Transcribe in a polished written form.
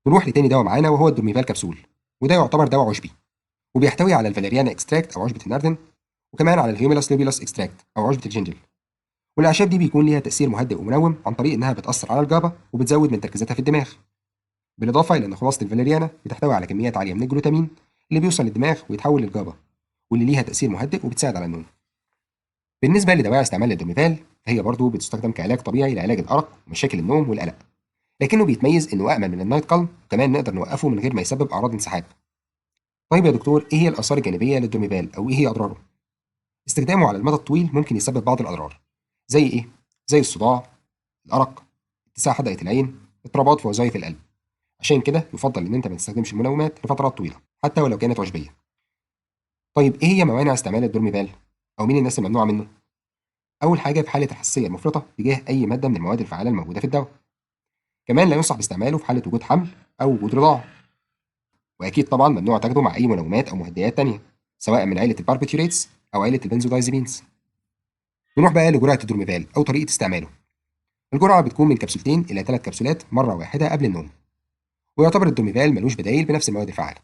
نروح لتاني دواء معانا وهو الدورميفال كبسول، وده يعتبر دواء عشبي وبيحتوي على الفاليريانا اكستراكت او عشبه الناردن، وكمان على الهيوميلاس لوبيلاس اكستراكت او عشبه الجنجل. والاعشاب دي بيكون ليها تاثير مهدئ ومنوم عن طريق انها بتاثر على الجابا وبتزود من تركيزاتها في الدماغ، بالاضافه الى ان خلاصه الفاليريانا بتحتوي على كميات عاليه من الجلوتامين اللي بيوصل للدماغ ويتحول للجابا، واللي ليها تاثير مهدئ وبتساعد على النوم. بالنسبه لدواعي استعمال الدورميفال فهي برضه بتستخدم كعلاج طبيعي لعلاج الارق ومشاكل النوم والقلق، لكنه بيتميز انه امن من النايت كالم، وكمان نقدر نوقفه من غير ما يسبب اعراض انسحاب. طيب يا دكتور، ايه هي الاثار الجانبيه للدورميفال او ايه هي اضراره؟ استخدامه على المدى الطويل ممكن يسبب بعض الاضرار، زي ايه؟ زي الصداع، الارق، اتساع حدقه العين، اضطرابات في وظائف القلب. عشان كده يفضل ان انت ما تستخدمش المنومات لفترات طويله حتى ولو كانت عشبيه. طيب ايه هي موانع استعمال الدورميفال، او مين الناس الممنوعه منه؟ اول حاجه في حاله الحساسيه المفرطه تجاه اي ماده من المواد الفعاله الموجوده في الدواء. كمان لا ينصح باستعماله في حاله وجود حمل او وجود رضاعه. واكيد طبعا ممنوع تاخده مع اي منومات او مهدئات تانية، سواء من عيله الباربيتوريتس او عيله البنزودايزيبينز. نروح بقى لجرعه الدورميفال او طريقه استعماله. الجرعه بتكون من كبسولتين الى 3 كبسولات مره واحده قبل النوم، ويعتبر الدورميفال ملوش بدايل بنفس المواد الفعاله.